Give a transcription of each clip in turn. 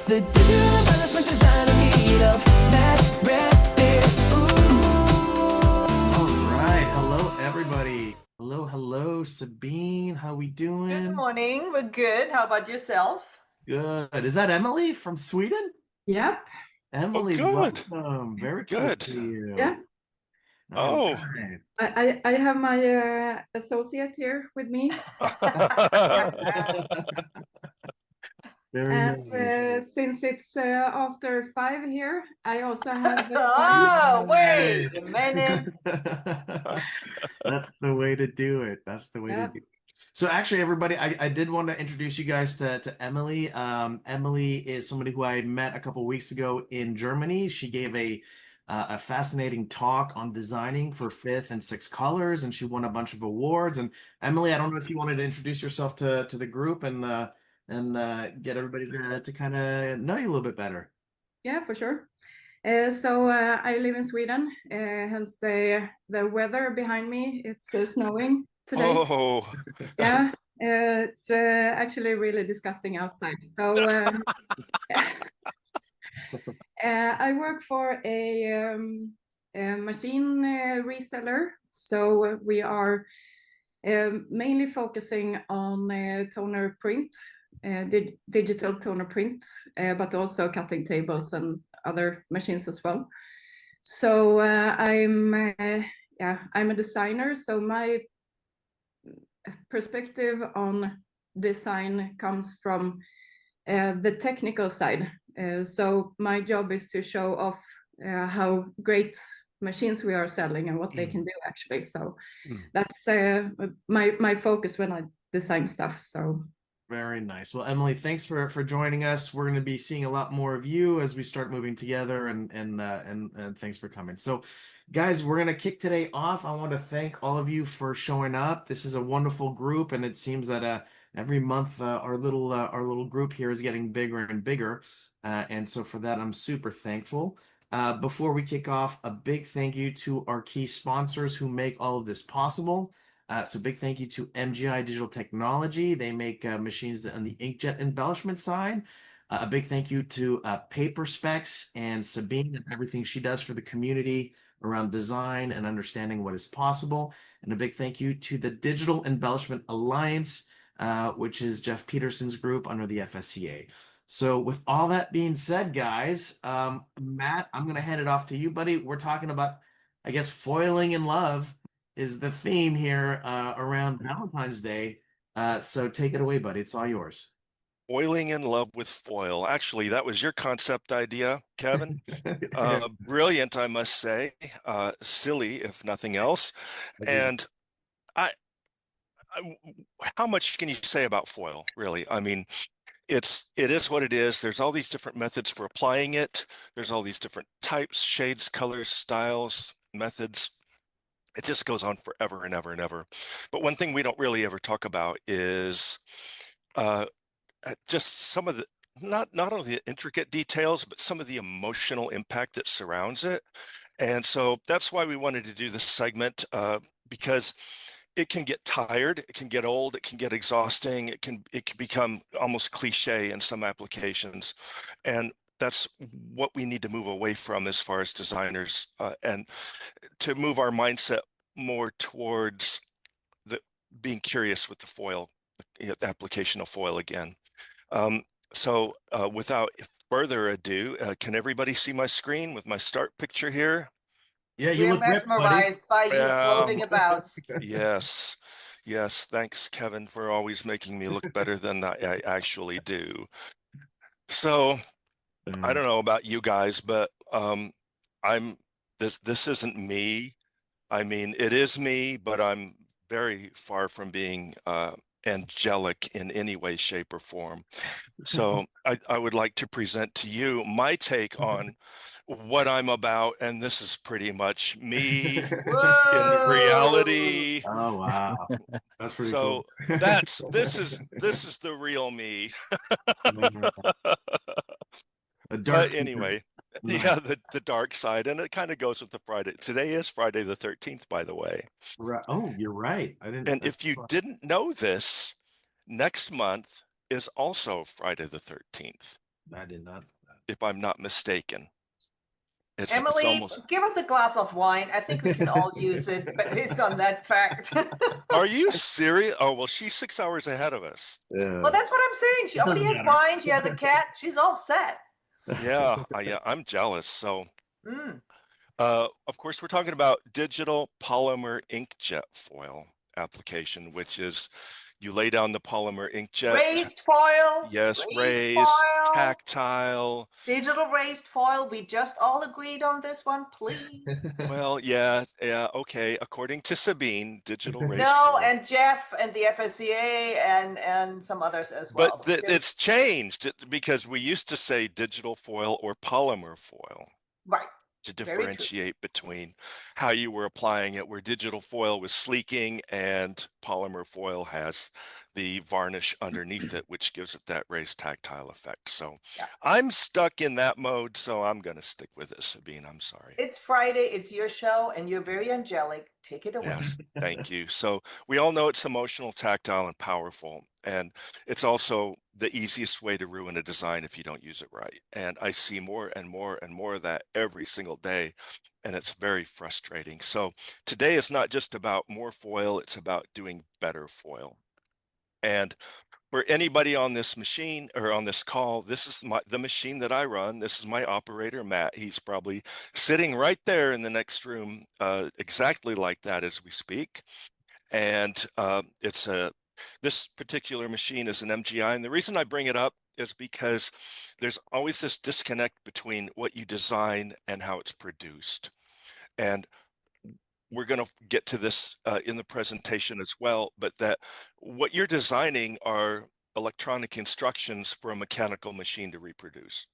the digital embellishment designer meetup. Matt Redbear. All right. Hello, everybody. Hello, Sabine. How we Good doing? morning. We're good. How about yourself? Good. Is that Emily from Sweden? Yep. Emily, good. welcome. Very cool Good. to see you. Yeah. All Oh. right. I have my associate here with me. Very And nice. since it's after 5 here, I also have Oh, wait a Nice. minute. That's the way to do it. That's the way to Yeah. do it. So actually, everybody, I did want to introduce you guys to Emily. Emily is somebody who I met a couple weeks ago in Germany. She gave a fascinating talk on designing for fifth and sixth colors, and she won a bunch of awards. And Emily, I don't know if you wanted to introduce yourself to the group and get everybody to kind of know you a little bit better. Yeah, for sure. So I live in Sweden, hence the weather behind me. It's snowing today. Oh. Yeah, it's actually really disgusting outside. So I work for a machine reseller. So we are mainly focusing on toner print, digital toner print, but also cutting tables and other machines as well. So I'm a designer. So my perspective on design comes from the technical side. So my job is to show off how great machines we are selling and what they can do actually. So that's my focus when I design stuff. So Very nice. Well, Emily, thanks for joining us. We're going to be seeing a lot more of you as we start moving together, and thanks for coming. So, guys, we're going to kick today off. I want to thank all of you for showing up. This is a wonderful group, and it seems that every month our little group here is getting bigger and bigger, and so for that, I'm super thankful. Before we kick off, a big thank you to our key sponsors who make all of this possible. So big thank you to MGI Digital Technology. They make machines on the inkjet embellishment side. A big thank you to Paper Specs and Sabine and everything she does for the community around design and understanding what is possible. And a big thank you to the Digital Embellishment Alliance, which is Jeff Peterson's group under the FSCA. So with all that being said, guys, Matt, I'm going to hand it off to you, buddy. We're talking about, I guess, foiling in love is the theme here around Valentine's Day. So take it away, buddy. It's all yours. Boiling in love with foil. Actually, that was your concept idea, Kevin. Brilliant, I must say. Silly, if nothing else. And I, how much can you say about foil, really? I mean, it is what it is. There's all these different methods for applying it. There's all these different types, shades, colors, styles, methods. It just goes on forever and ever and ever. But one thing we don't really ever talk about is just some of the not only the intricate details, but some of the emotional impact that surrounds it. And so that's why we wanted to do this segment, because it can get tired, it can get old, it can get exhausting, it can become almost cliche in some applications. And that's what we need to move away from as far as designers, and to move our mindset more towards being curious with the foil, the application of foil again. So without further ado, can everybody see my screen with my start picture here? Yeah, you We're look ripped, buddy. mesmerized by you floating about. Yes. Yes. Thanks, Kevin, for always making me look better than I actually do. So I don't know about you guys, but this isn't me. I mean, it is me, but I'm very far from being angelic in any way, shape, or form. So I would like to present to you my take on what I'm about, and this is pretty much me in Whoa! reality. Oh wow, that's pretty So cool. this is the real me. A dark But secret. anyway, Nice. yeah, the dark side, and it kind of goes with the Friday. Today is Friday the 13th, by the way. Right. Oh, you're right. I didn't. And if you didn't know this, next month is also Friday the 13th. I did not. if I'm not mistaken. It's Emily, almost. give us a glass of wine. I think we can all use it, but based on that fact. Are you serious? Oh, well, she's 6 hours ahead of us. Yeah. Well, that's what I'm saying. She already has Doesn't matter. wine. She has a cat. She's all set. Yeah, I'm jealous. So, Mm. of course, we're talking about digital polymer inkjet foil application, which is you lay down the polymer inkjet. Raised foil. Yes, raised, foil. tactile. Digital raised foil. We just all agreed on this one, please. Well, yeah, okay. According to Sabine, digital raised No, foil. and Jeff and the FSCA and some others as well. But it's changed because we used to say digital foil or polymer foil right. to Very true. differentiate between how you were applying it, where digital foil was sleeking and polymer foil has the varnish underneath it, which gives it that raised tactile effect. So Yeah. I'm stuck in that mode, so I'm going to stick with it, Sabine. I'm sorry. It's Friday. It's your show, and you're very angelic. Take it away. Yes, thank you. So we all know it's emotional, tactile, and powerful. And it's also the easiest way to ruin a design if you don't use it right. And I see more and more and more of that every single day. And it's very frustrating. So today is not just about more foil, it's about doing better foil. And for anybody on this machine or on this call, this is the machine that I run. This is my operator, Matt. He's probably sitting right there in the next room, exactly like that as we speak. And this particular machine is an MGI. And the reason I bring it up is because there's always this disconnect between what you design and how it's produced. And we're going to get to this in the presentation as well, but that what you're designing are electronic instructions for a mechanical machine to reproduce.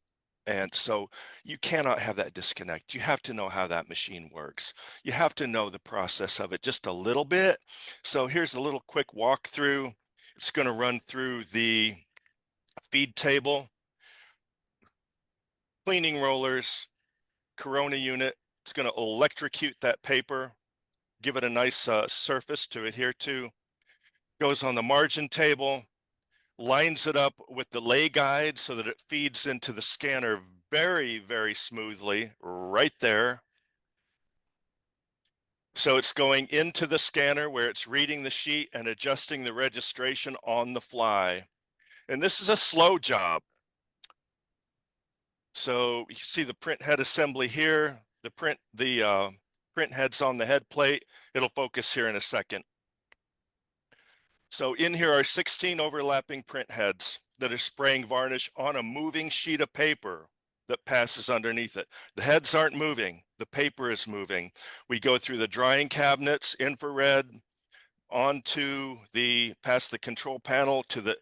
And so you cannot have that disconnect. You have to know how that machine works. You have to know the process of it just a little bit. So here's a little quick walkthrough. It's going to run through the feed table, cleaning rollers, Corona unit. It's going to electrocute that paper, give it a nice surface to adhere to, goes on the margin table, lines it up with the lay guide so that it feeds into the scanner very, very smoothly right there. So it's going into the scanner where it's reading the sheet and adjusting the registration on the fly. And this is a slow job. So you see the print head assembly here, the print heads on the head plate. It'll focus here in a second. So in here are 16 overlapping print heads that are spraying varnish on a moving sheet of paper that passes underneath it. The heads aren't moving, the paper is moving. We go through the drying cabinets, infrared, onto past the control panel to the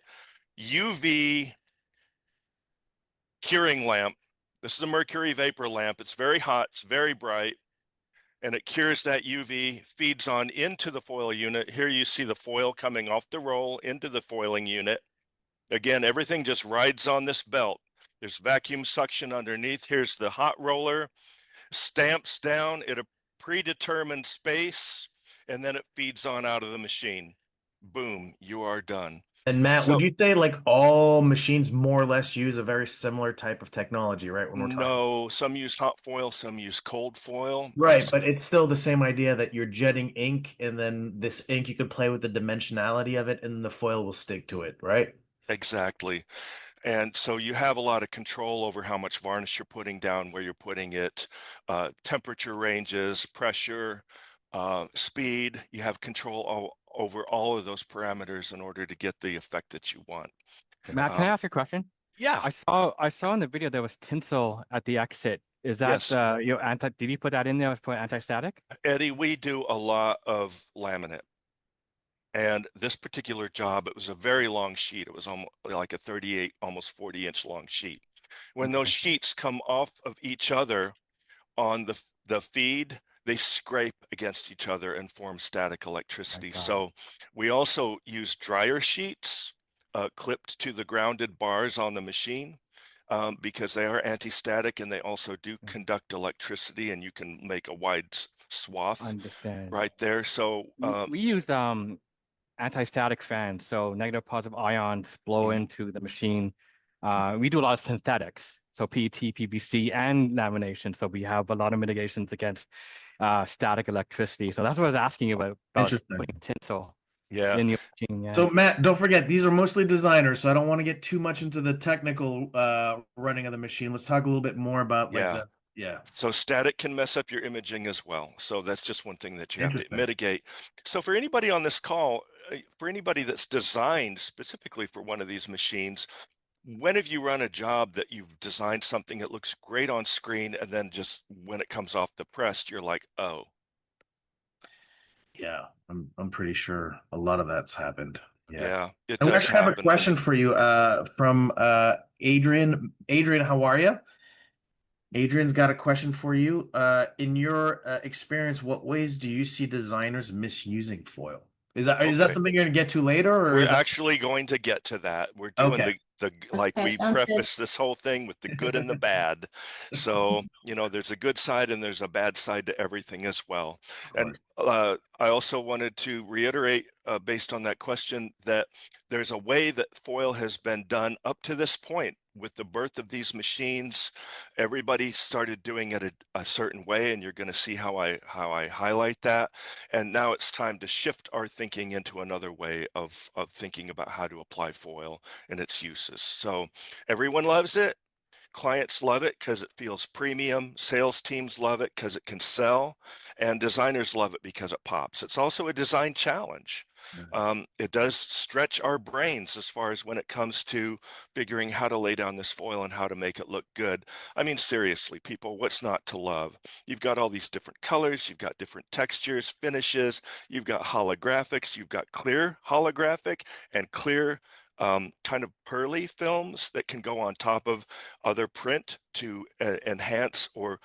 UV curing lamp. This is a mercury vapor lamp. It's very hot, it's very bright, and it cures that UV, feeds on into the foil unit. Here you see the foil coming off the roll into the foiling unit. Again, everything just rides on this belt. There's vacuum suction underneath. Here's the hot roller, stamps down at a predetermined space, and then it feeds on out of the machine. Boom, you are done. And Matt, So- would you say like all machines more or less use a very similar type of technology, right? When we're talking. No, some use hot foil, some use cold foil. Right, but it's still the same idea that you're jetting ink, and then this ink, you could play with the dimensionality of it, and the foil will stick to it, right? Exactly. And so you have a lot of control over how much varnish you're putting down, where you're putting it, temperature ranges, pressure, speed. You have control over all of those parameters in order to get the effect that you want. Matt, can I ask a question? Yeah. I saw in the video there was tinsel at the exit. Is that Yes. did you put that in there for anti-static? Eddie, we do a lot of laminate. And this particular job, it was a very long sheet. It was almost like a 38, almost 40-inch long sheet. When those sheets come off of each other on the feed, they scrape against each other and form static electricity. So we also use dryer sheets clipped to the grounded bars on the machine because they are anti-static, and they also do conduct electricity, and you can make a wide swath Understand. right there. So We used anti-static fans, so negative positive ions blow into the machine We do a lot of synthetics, so PET, PVC, and lamination. So we have a lot of mitigations against static electricity. So that's what I was asking you about Interesting. putting tinsel Yeah. in your machine. Yeah. So Matt, don't forget, these are mostly designers, so I don't want to get too much into the technical running of the machine. Let's talk a little bit more about like Yeah. So static can mess up your imaging as well. So that's just one thing that you have to Interesting. mitigate. So for anybody on this call, for anybody that's designed specifically for one of these machines, when have you run a job that you've designed something that looks great on screen, and then just when it comes off the press, you're like, oh, Yeah, I'm pretty sure a lot of that's happened. Yeah. yeah, it And we does actually have a happen. question for you from Adrian. Adrian, how are you? Adrian's got a question for you. In your experience, what ways do you see designers misusing foil? Is that Okay. something you're gonna get to later, or We're is that actually going to get to that. We're doing okay? like Okay, we sounds good. preface this whole thing with the good and the bad. So, there's a good side and there's a bad side to everything as well. And I also wanted to reiterate, based on that question, that there's a way that foil has been done up to this point. With the birth of these machines, everybody started doing it a certain way, and you're going to see how I highlight that. And now it's time to shift our thinking into another way of thinking about how to apply foil and its uses. So everyone loves it. Clients love it because it feels premium. Sales teams love it because it can sell, and designers love it because it pops. It's also a design challenge. It does stretch our brains as far as when it comes to figuring how to lay down this foil and how to make it look good. I mean, seriously, people, what's not to love? You've got all these different colors, you've got different textures, finishes, you've got holographics, you've got clear holographic and clear kind of pearly films that can go on top of other print to enhance or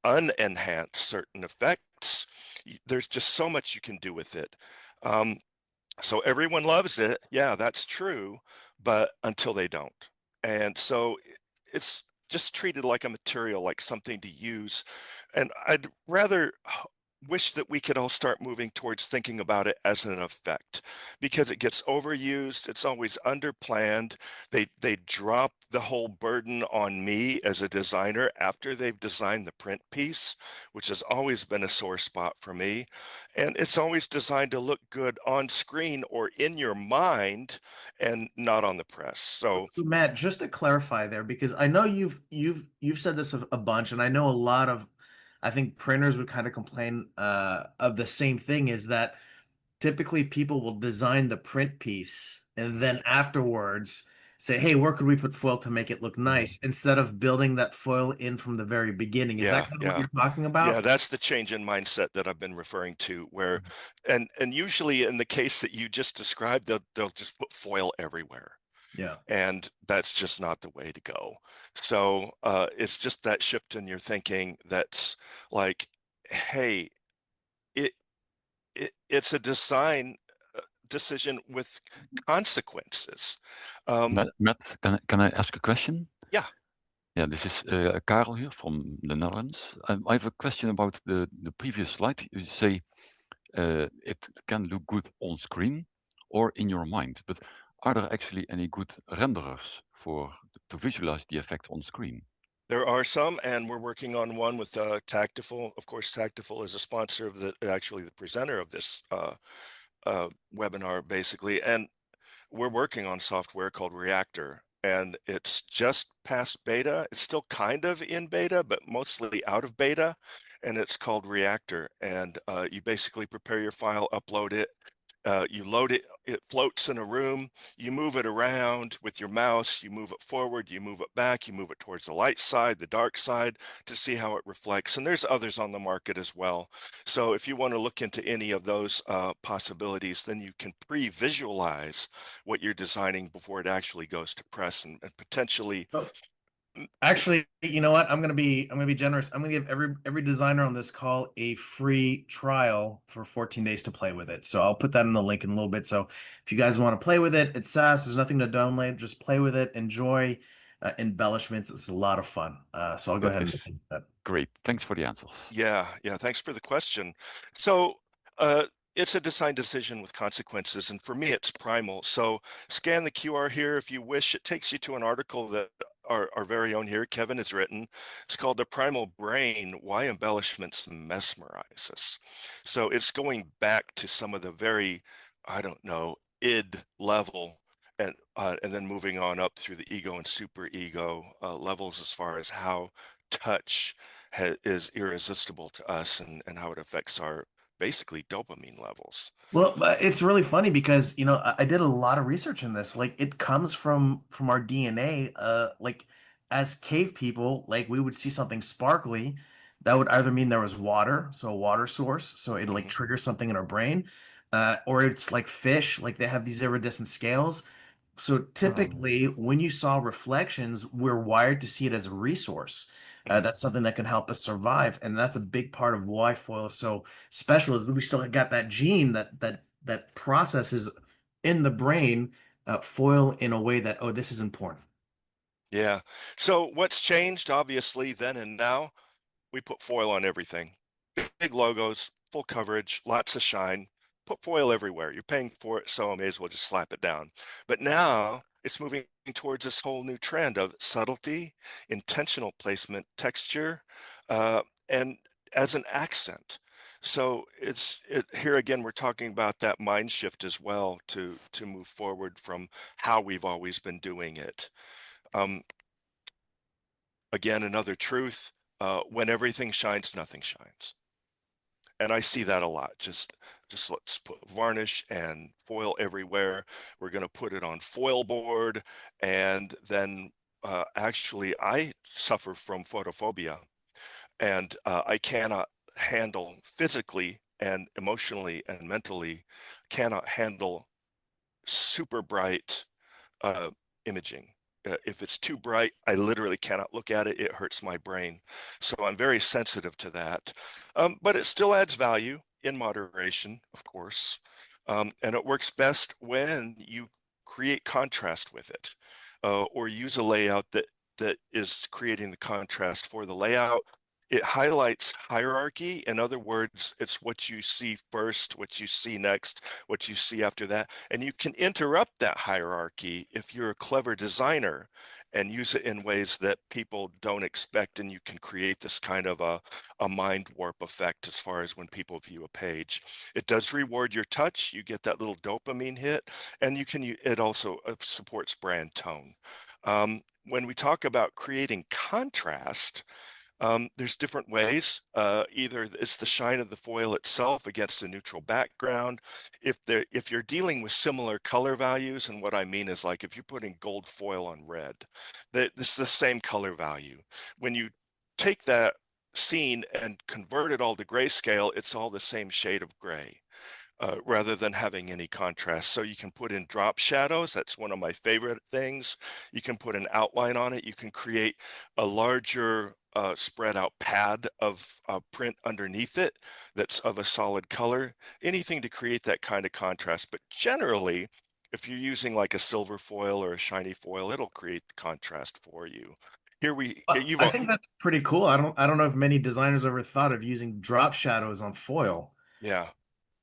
unenhance certain effects. There's just so much you can do with it. So everyone loves it. Yeah, that's true, but until they don't. And so it's just treated like a material, like something to use. And I'd rather wish that we could all start moving towards thinking about it as an effect, because it gets overused. It's always underplanned. They drop the whole burden on me as a designer after they've designed the print piece, which has always been a sore spot for me. And it's always designed to look good on screen or in your mind and not on the press. So Matt, just to clarify there, because I know you've said this a bunch, and I know a lot of, I think printers would kind of complain of the same thing, is that typically people will design the print piece and then afterwards say, hey, where could we put foil to make it look nice, instead of building that foil in from the very beginning. Is that kind of what you're talking about? Yeah, that's the change in mindset that I've been referring to, where and usually in the case that you just described, they'll just put foil everywhere. Yeah. And that's just not the way to go. So it's just that shift in your thinking that's like, hey, it's a design decision with consequences. Matt, can I ask a question? Yeah. Yeah, this is Karel here from the Netherlands. I have a question about the previous slide. You say it can look good on screen or in your mind, but are there actually any good renderers to visualize the effect on screen? There are some, and we're working on one with Taktiful. Of course, Taktiful is a sponsor of actually the presenter of this webinar, basically. And we're working on software called Reactor, and it's just past beta. It's still kind of in beta, but mostly out of beta. And it's called Reactor. And you basically prepare your file, upload it, you load it, it floats in a room, you move it around with your mouse, you move it forward, you move it back, you move it towards the light side, the dark side, to see how it reflects. And there's others on the market as well. So if you want to look into any of those possibilities, then you can pre-visualize what you're designing before it actually goes to press, and potentially. Actually, you know what? I'm gonna be generous. I'm gonna give every designer on this call a free trial for 14 days to play with it. So I'll put that in the link in a little bit. So if you guys want to play with it, it's SaaS. There's nothing to download. Just play with it. Enjoy embellishments. It's a lot of fun. So I'll go ahead and do that. Great. Thanks for the answers. Yeah. Thanks for the question. So it's a design decision with consequences, and for me, it's primal. So scan the QR here if you wish. It takes you to an article that our very own here, Kevin, has written. It's called The Primal Brain, Why Embellishments Mesmerize Us. So it's going back to some of the very, I don't know, id level, and then moving on up through the ego and super ego levels as far as how touch is irresistible to us, and how it affects our basically dopamine levels. Well, it's really funny because, I did a lot of research in this. Like, it comes from our DNA. Like, as cave people, like, we would see something sparkly, that would either mean there was water, so a water source, so it like Mhm. triggers something in our brain, or it's like fish, like they have these iridescent scales. So typically, when you saw reflections, we're wired to see it as a resource. Mhm. That's something that can help us survive, and that's a big part of why foil is so special. Is that we still got that gene that processes in the brain foil in a way that, oh, this is important. Yeah. So what's changed, obviously, then and now? We put foil on everything. Big logos, full coverage, lots of shine. Put foil everywhere. You're paying for it, so I may as well just slap it down. But now it's moving towards this whole new trend of subtlety, intentional placement, texture, and as an accent. So here again, we're talking about that mind shift as well to move forward from how we've always been doing it. Um, Again, another truth, when everything shines, nothing shines. And I see that a lot. Just let's put varnish and foil everywhere. We're going to put it on foil board. And then actually, I suffer from photophobia, and I cannot handle physically and emotionally and mentally, cannot handle super bright uh, imaging. If it's too bright, I literally cannot look at it. It hurts my brain. So I'm very sensitive to that. But it still adds value in moderation, of course. And it works best when you create contrast with it, or use a layout that is creating the contrast for the layout. It highlights hierarchy. In other words, it's what you see first, what you see next, what you see after that. And you can interrupt that hierarchy if you're a clever designer and use it in ways that people don't expect. And you can create this kind of a mind warp effect as far as when people view a page. It does reward your touch. You get that little dopamine hit, and it also supports brand tone. When we talk about creating contrast, there's different ways. Either it's the shine of the foil itself against a neutral background. If you're dealing with similar color values, and what I mean is, like, if you're putting gold foil on red, this is the same color value. When you take that scene and convert it all to grayscale, it's all the same shade of gray. Rather than having any contrast. So you can put in drop shadows. That's one of my favorite things. You can put an outline on it. You can create a larger spread out pad of print underneath it that's of a solid color. Anything to create that kind of contrast. But generally, if you're using like a silver foil or a shiny foil, it'll create the contrast for you. I think that's pretty cool. I don't know if many designers ever thought of using drop shadows on foil. Yeah.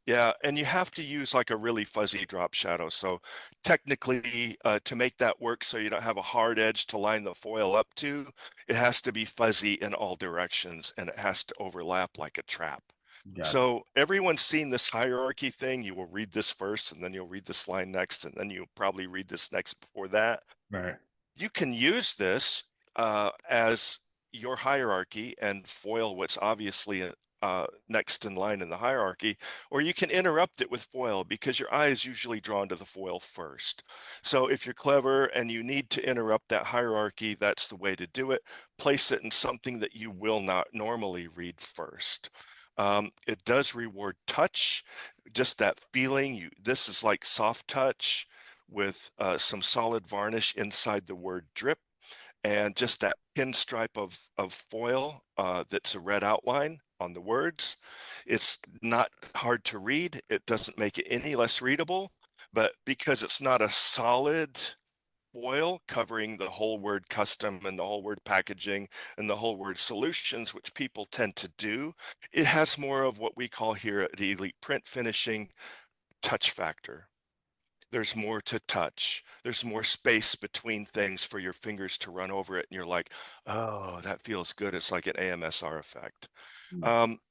Yeah, and you have to use like a really fuzzy drop shadow. So technically, to make that work so you don't have a hard edge to line the foil up to, it has to be fuzzy in all directions, and it has to overlap like a trap. Gotcha. So everyone's seen this hierarchy thing. You will read this first, and then you'll read this line next, and then you'll probably read this next before that. Right. You can use this as your hierarchy and foil what's obviously next in line in the hierarchy, or you can interrupt it with foil because your eye is usually drawn to the foil first. So if you're clever and you need to interrupt that hierarchy, that's the way to do it. Place it in something that you will not normally read first. It does reward touch, just that feeling. This is like soft touch with some solid varnish inside the word drip, and just that pinstripe of foil that's a red outline on the words. It's not hard to read. It doesn't make it any less readable, but because it's not a solid foil covering the whole word custom and the whole word packaging and the whole word solutions, which people tend to do. It has more of what we call here at Elite Print Finishing touch factor. There's more to touch. There's more space between things for your fingers to run over it. And you're like, oh, that feels good. It's like an AMSR effect.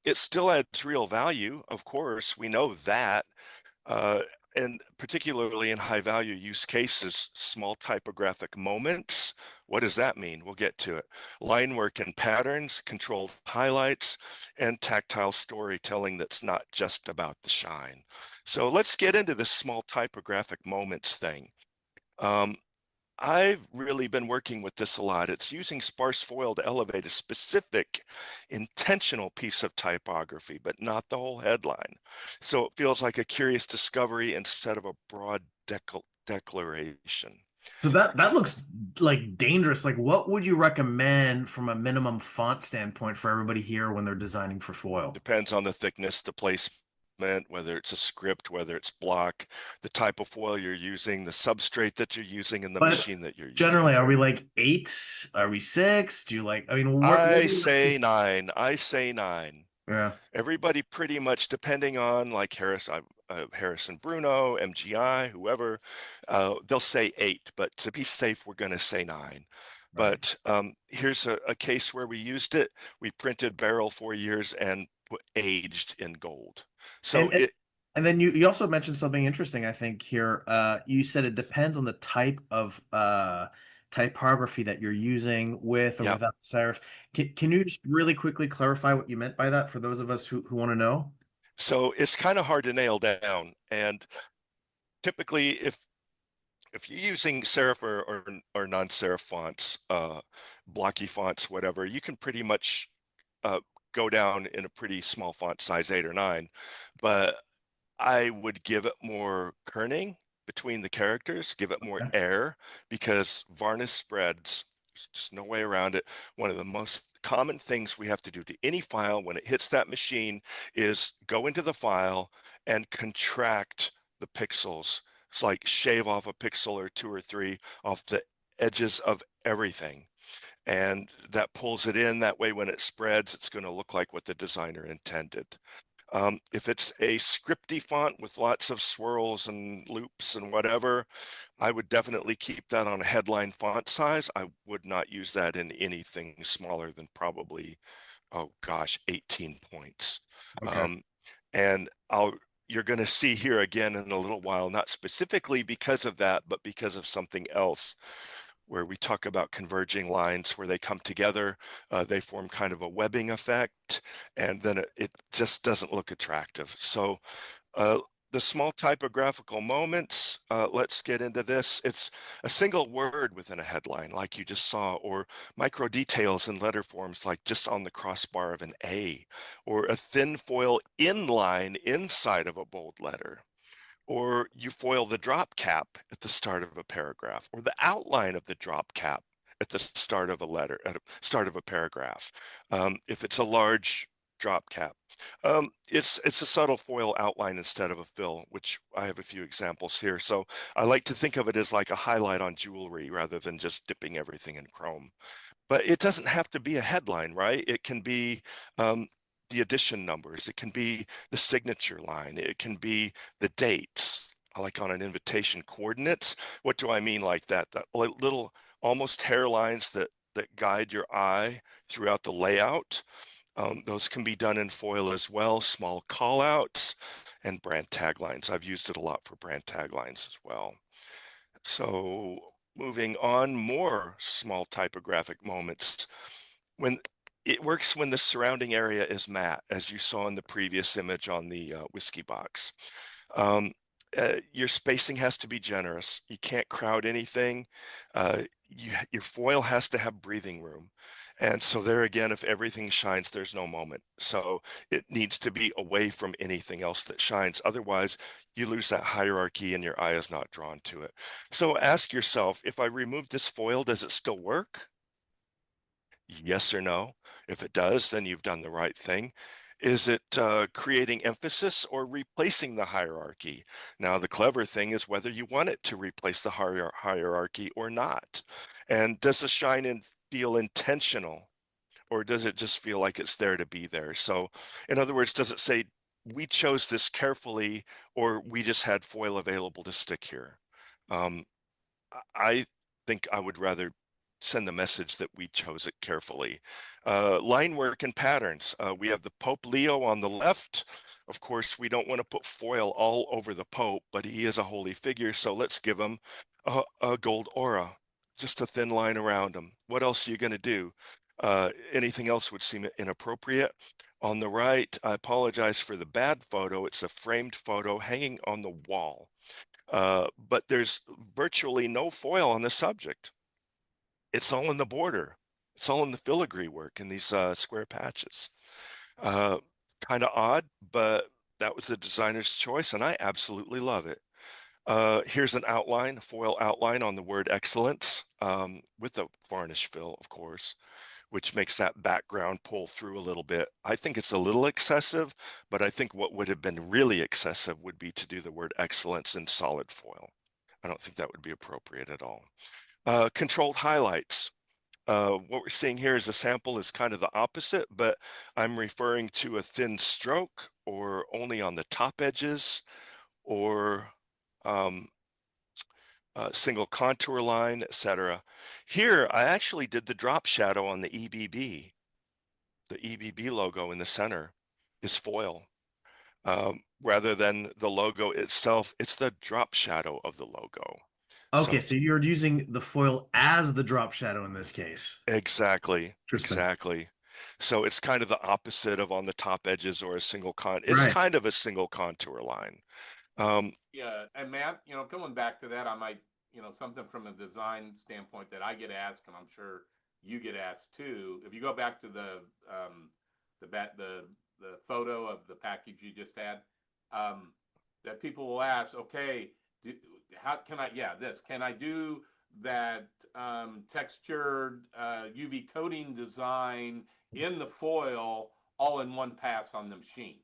It still adds real value. Of course, we know that. And particularly in high value use cases, small typographic moments. What does that mean? We'll get to it. Line work and patterns, controlled highlights, and tactile storytelling that's not just about the shine. So let's get into this small typographic moments thing. I've really been working with this a lot. It's using sparse foil to elevate a specific intentional piece of typography, but not the whole headline. So it feels like a curious discovery instead of a broad declaration. So that looks like dangerous. Like, what would you recommend from a minimum font standpoint for everybody here when they're designing for foil? Depends on the thickness, the placement, whether it's a script, whether it's block, the type of foil you're using, the substrate that you're using, and the But machine that you're using. generally, are we like 8? Are we 6? Do you like, I mean, I say 9. I say 9. Yeah. Everybody pretty much, depending on like Harrison Bruno, MGI, whoever, they'll say 8, but to be safe, we're going to say 9. But here's a case where we used it. We printed barrel 4 years and put aged in gold. So and then you also mentioned something interesting, I think, here. You said it depends on the type of typography that you're using with or without serif. Can you just really quickly clarify what you meant by that for those of us who want to know? So it's kind of hard to nail down. And typically, if you're using serif or non-serif fonts, blocky fonts, whatever, you can pretty much go down in a pretty small font size, 8 or 9. But I would give it more kerning between the characters, give it more air, because varnish spreads. There's just no way around it. One of the most common things we have to do to any file when it hits that machine is go into the file and contract the pixels. It's like shave off a pixel or 2 or 3 off the edges of everything. And that pulls it in. That way, when it spreads, it's going to look like what the designer intended. If it's a scripty font with lots of swirls and loops and whatever, I would definitely keep that on a headline font size. I would not use that in anything smaller than probably, oh gosh, 18 points. Okay. And you're going to see here again in a little while, not specifically because of that, but because of something else, where we talk about converging lines where they come together, they form kind of a webbing effect, and then it just doesn't look attractive. So the small typographical moments, let's get into this. It's a single word within a headline, like you just saw, or micro details in letter forms, like just on the crossbar of an A, or a thin foil inline inside of a bold letter. Or you foil the drop cap at the start of a paragraph, or the outline of the drop cap at the start of a letter, at the start of a paragraph. If it's a large drop cap, it's a subtle foil outline instead of a fill, which I have a few examples here. So I like to think of it as like a highlight on jewelry rather than just dipping everything in chrome. But it doesn't have to be a headline, right? It can be the edition numbers. It can be the signature line. It can be the dates, like on an invitation, coordinates. What do I mean like that? That little almost hairlines that guide your eye throughout the layout. Those can be done in foil as well. Small call outs and brand taglines. I've used it a lot for brand taglines as well. So moving on, more small typographic moments. When it works when the surrounding area is matte, as you saw in the previous image on the whiskey box. Your spacing has to be generous. You can't crowd anything. Your foil has to have breathing room. And so there again, if everything shines, there's no moment. So it needs to be away from anything else that shines. Otherwise, you lose that hierarchy and your eye is not drawn to it. So ask yourself, if I remove this foil, does it still work? Yes or no? If it does, then you've done the right thing. Is it creating emphasis or replacing the hierarchy? Now, the clever thing is whether you want it to replace the hierarchy or not. And does the shine in feel intentional, or does it just feel like it's there to be there? So, in other words, does it say, we chose this carefully, or we just had foil available to stick here? I think I would rather send the message that we chose it carefully. Line work and patterns. We have the Pope Leo on the left. Of course, we don't want to put foil all over the Pope, but he is a holy figure, so let's give him a gold aura, just a thin line around him. What else are you going to do? Anything else would seem inappropriate. On the right, I apologize for the bad photo. It's a framed photo hanging on the wall. But there's virtually no foil on the subject. It's all in the border. It's all in the filigree work in these square patches. Kind of odd, but that was the designer's choice, and I absolutely love it. Here's an outline, a foil outline on the word excellence, with a varnish fill, of course, which makes that background pull through a little bit. I think it's a little excessive, but I think what would have been really excessive would be to do the word excellence in solid foil. I don't think that would be appropriate at all. Controlled highlights. What we're seeing here is a sample is kind of the opposite, but I'm referring to a thin stroke or only on the top edges, or single contour line, etc. Here, I actually did the drop shadow on the EBB. The EBB logo in the center is foil. Rather than the logo itself, it's the drop shadow of the logo. Okay, so you're using the foil as the drop shadow in this case. Exactly, Interesting. exactly. So it's kind of the opposite of on the top edges or a single it's Right. kind of a single contour line. Yeah, and Matt, coming back to that, I might, something from a design standpoint that I get asked, and I'm sure you get asked too. If you go back to the photo of the package you just had, that people will ask, okay, how can I? Yeah, can I do that textured UV coating design in the foil all in one pass on the machine?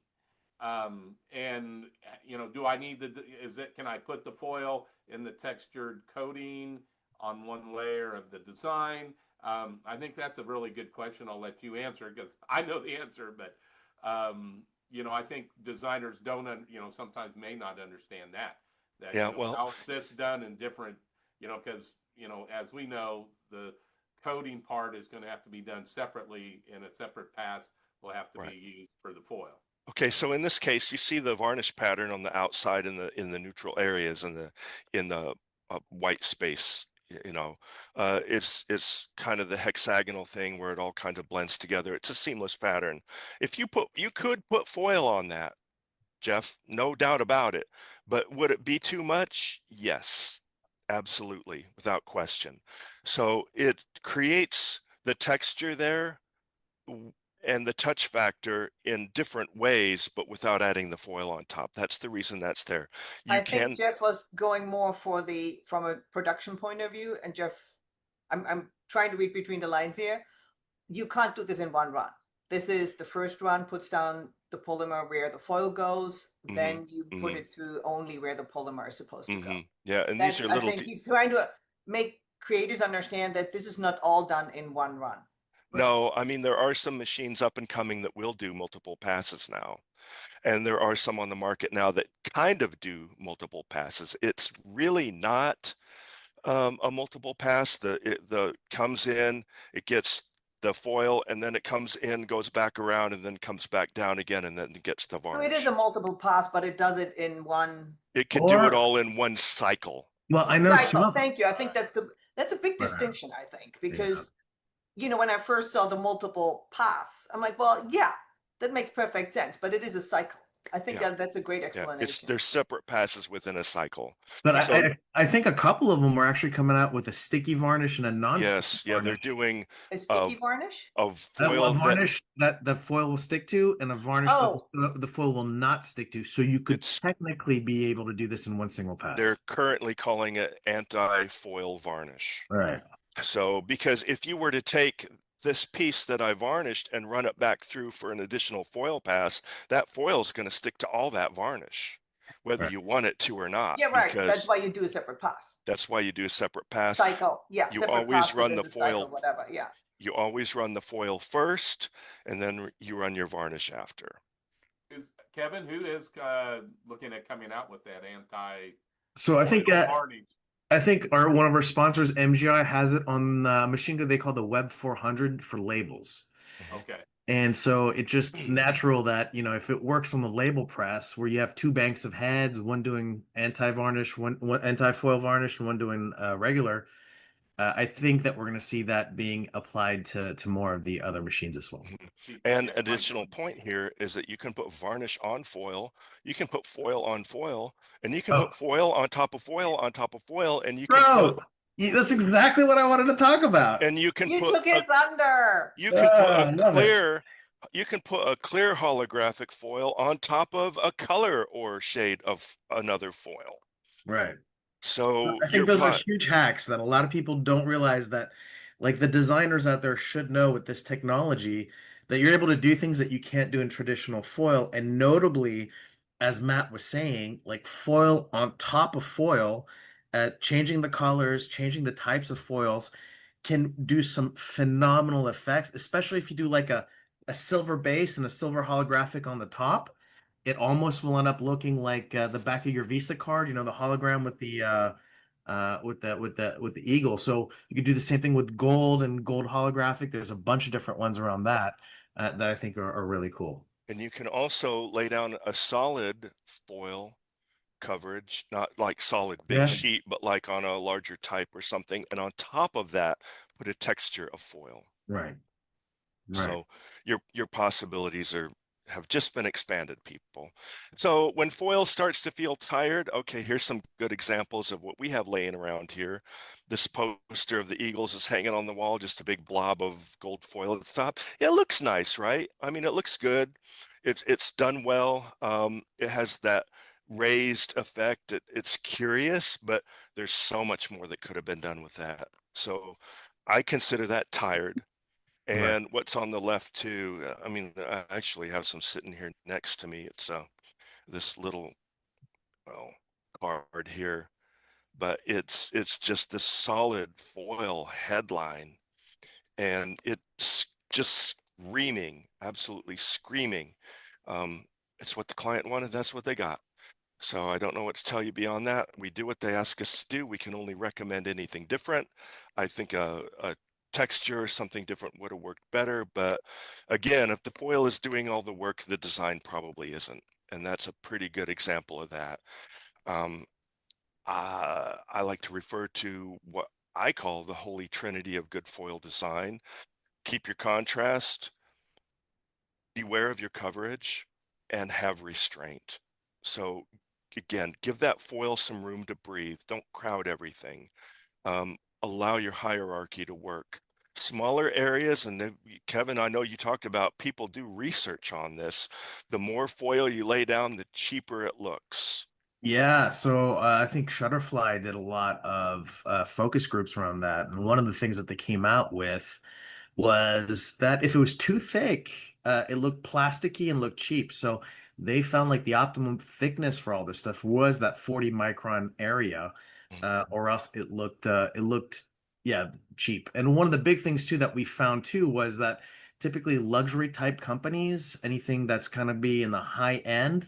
And do I need can I put the foil in the textured coating on one layer of the design? I think that's a really good question. I'll let you answer because I know the answer, but I think designers don't, sometimes may not understand that. Yeah, well, how is this done in different, because as we know, the coating part is going to have to be done separately, in a separate pass will have to be used for the foil. Okay, so in this case, you see the varnish pattern on the outside in the neutral areas in the white space. It's kind of the hexagonal thing where it all kind of blends together. It's a seamless pattern. If you could put foil on that, Jeff, no doubt about it. But would it be too much? Yes, absolutely, without question. So it creates the texture there and the touch factor in different ways, but without adding the foil on top. That's the reason that's there. I think Jeff was going more from a production point of view. And Jeff, I'm trying to read between the lines here. You can't do this in one run. This is the first run, puts down the polymer where the foil goes, then you put it through only where the polymer is supposed to go. Yeah, and these are little. I think he's trying to make creators understand that this is not all done in one run. No, I mean, there are some machines up and coming that will do multiple passes now. And there are some on the market now that kind of do multiple passes. It's really not a multiple pass. The comes in, it gets the foil, and then it comes in, goes back around, and then comes back down again, and then it gets the varnish. So it is a multiple pass, but it does it in one. It can do it all in one cycle. Well, I know. Thank you. I think that's a big distinction. I think because when I first saw the multiple pass, I'm like, well, yeah, that makes perfect sense, but it is a cycle. I think that's a great explanation. There's separate passes within a cycle. But I think a couple of them are actually coming out with a sticky varnish and a non-sticky varnish. They're doing a sticky varnish of foil varnish that the foil will stick to, and a varnish that the foil will not stick to. So you could technically be able to do this in one single pass. They're currently calling it anti-foil varnish. Right. So because if you were to take this piece that I varnished and run it back through for an additional foil pass, that foil is going to stick to all that varnish, whether Right. you want it to or not. Yeah, right. That's Because why you do a separate pass. that's why you do a separate pass. Cycle. Yeah. You separate always pass run within the cycle, foil. whatever. Yeah. You always run the foil first, and then you run your varnish after. Is Kevin, who is looking at coming out with that anti So I think varnish? one of our sponsors, MGI, has it on the machine gun they call the Web 400 for labels. Okay. And so it's just natural that, you know, if it works on the label press where you have two banks of heads, one doing anti-varnish, one anti-foil varnish, and one doing regular, I think that we're going to see that being applied to more of the other machines as well. And additional point here is that you can put varnish on foil, you can put foil on foil, and you can put foil on top of foil on top of foil, and you can Bro, that's exactly what I wanted to talk about. and you can You put took his thunder. you can put I a love it. clear holographic foil on top of a color or shade of another foil. Right. So I think those are huge hacks that a lot of people don't realize, that like the designers out there should know with this technology, that you're able to do things that you can't do in traditional foil. And notably, as Matt was saying, like foil on top of foil, changing the colors, changing the types of foils can do some phenomenal effects, especially if you do like a silver base and a silver holographic on the top. It almost will end up looking like the back of your Visa card, you know, the hologram with the eagle. So you could do the same thing with gold and gold holographic. There's a bunch of different ones around that that I think are really cool. And you can also lay down a solid foil coverage, not like solid big sheet, but like on a larger type or something. And on top of that, put a texture of foil. Right. So your possibilities have just been expanded, people. So when foil starts to feel tired, okay, here's some good examples of what we have laying around here. This poster of the Eagles is hanging on the wall, just a big blob of gold foil at the top. It looks nice, right? I mean, it looks good. It's done well. It has that raised effect. It's curious, but there's so much more that could have been done with that. So I consider that tired. And what's on the left too, I mean, I actually have some sitting here next to me. It's this little, card here, but it's just this solid foil headline, and it's just screaming, absolutely screaming. It's what the client wanted, that's what they got. So I don't know what to tell you beyond that. We do what they ask us to do. We can only recommend anything different. I think a texture or something different would have worked better. But again, if the foil is doing all the work, the design probably isn't. And that's a pretty good example of that. I like to refer to what I call the holy trinity of good foil design. Keep your contrast, beware of your coverage, and have restraint. So again, give that foil some room to breathe. Don't crowd everything. Allow your hierarchy to work. Smaller areas, and Kevin, I know you talked about people do research on this. The more foil you lay down, the cheaper it looks. Yeah, so I think Shutterfly did a lot of focus groups around that, and one of the things that they came out with was that if it was too thick, it looked plasticky and looked cheap. So they found like the optimum thickness for all this stuff was that 40 micron area, or else it looked cheap. And one of the big things too that we found too was that typically luxury type companies, anything that's kind of be in the high end,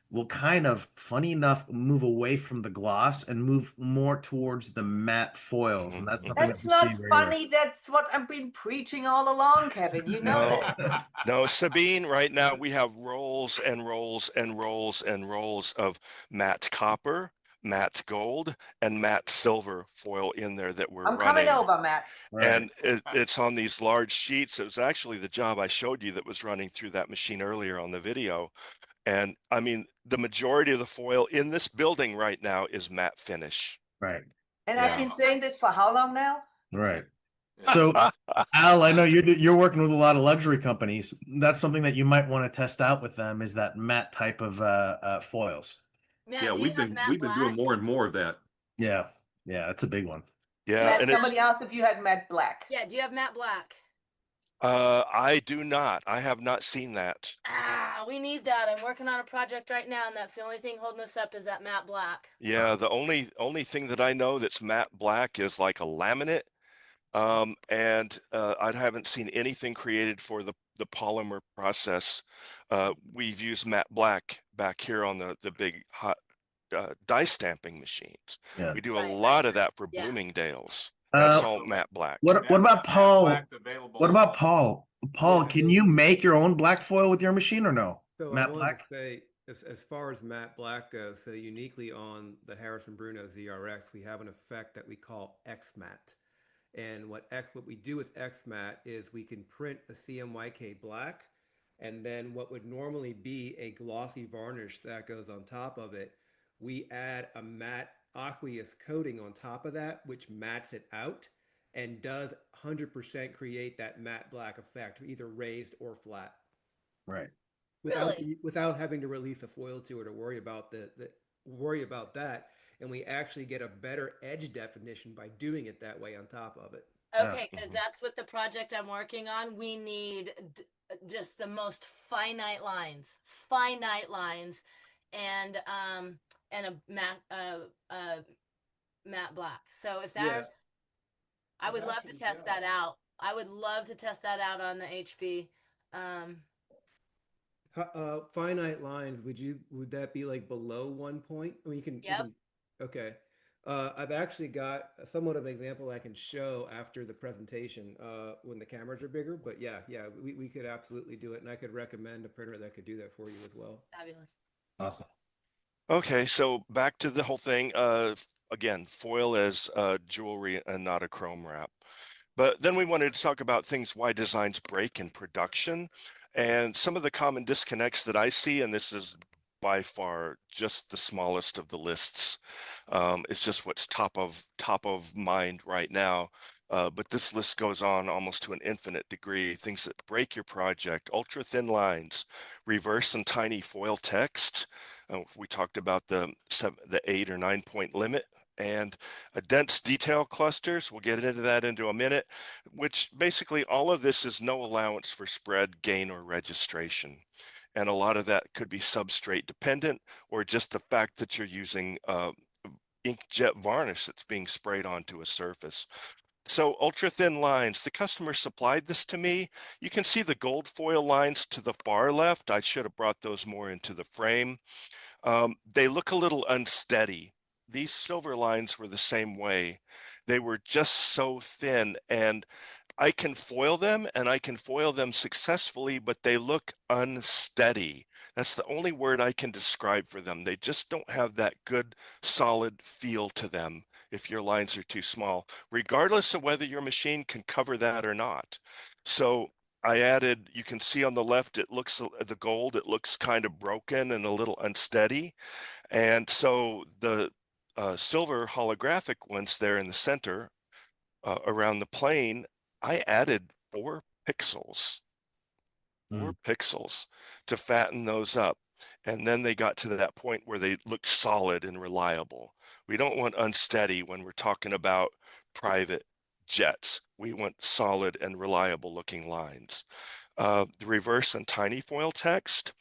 will kind of, funny enough, move away from the gloss and move more towards the matte foils. And that's something That's that we not see funny. That's what I've been preaching all along, Kevin. You know No, that. no, Sabine, right now we have rolls and rolls and rolls and rolls of matte copper, matte gold, and matte silver foil in there that we're I'm running. coming over, Matt. And it's on these large sheets. It was actually the job I showed you that was running through that machine earlier on the video. And I mean, the majority of the foil in this building right now is matte finish. Right. And I've been saying this for how long now? Right. So, Al, I know you're working with a lot of luxury companies. That's something that you might want to test out with them, is that matte type of foils. Matt, Yeah, we've been doing more and more of that. Yeah, that's a big one. Yeah, Matt, and somebody else, if you had matte black. Yeah, do you have matte black? I do not. I have not seen that. Ah, we need that. I'm working on a project right now, and that's the only thing holding us up is that matte black. Yeah, the only thing that I know that's matte black is like a laminate. And I haven't seen anything created for the polymer process. We've used matte black back here on the big hot die stamping machines. Yeah. We do a Right, lot of that for Yeah. Bloomingdale's. That's all So matte black. What about Matte Paul? black's available What on- about Paul? Paul, Yeah. can you make your own black foil with your machine or no? So I Matte wanted black? to say, as far as matte black goes, so uniquely on the Harrison Bruno ZRX, we have an effect that we call X-Matte. And what we do with X-Matte is we can print a CMYK black, and then what would normally be a glossy varnish that goes on top of it, we add a matte aqueous coating on top of that, which mattes it out and does 100% create that matte black effect, either raised or flat, Right. without having to release a foil to it or worry about that. And we actually get a better edge definition by doing it that way on top of it. Okay, because that's what the project I'm working on. We need just the most finite lines, and a matte black. So if Yeah. there's, I would love to test that out. I would love to test that out on the HB. Finite lines, would that be like below 1 point? I mean, Yep. Okay. I've actually got somewhat of an example I can show after the presentation when the cameras are bigger, but yeah, we could absolutely do it. And I could recommend a printer that could do that for you as well. Fabulous. Awesome. Okay, so back to the whole thing. Again, foil as jewelry and not a chrome wrap. But then we wanted to talk about things why designs break in production. And some of the common disconnects that I see, and this is by far just the smallest of the lists. It's just what's top of mind right now. But this list goes on almost to an infinite degree. Things that break your project: ultra thin lines, reverse and tiny foil text. We talked about the 8 or 9 point limit, and a dense detail clusters. We'll get into that into a minute, which basically all of this is no allowance for spread, gain, or registration. And a lot of that could be substrate dependent, or just the fact that you're using inkjet varnish that's being sprayed onto a surface. So ultra thin lines, the customer supplied this to me. You can see the gold foil lines to the far left. I should have brought those more into the frame. They look a little unsteady. These silver lines were the same way. They were just so thin, and I can foil them, and I can foil them successfully, but they look unsteady. That's the only word I can describe for them. They just don't have that good, solid feel to them if your lines are too small, regardless of whether your machine can cover that or not. So I added, you can see on the left, it looks, the gold, it looks kind of broken and a little unsteady. And so the silver holographic ones there in the center around the plane, I added 4 pixels, 4 pixels to fatten those up. And then they got to that point where they looked solid and reliable. We don't want unsteady when we're talking about private jets. We want solid and reliable looking lines. The reverse and tiny foil text,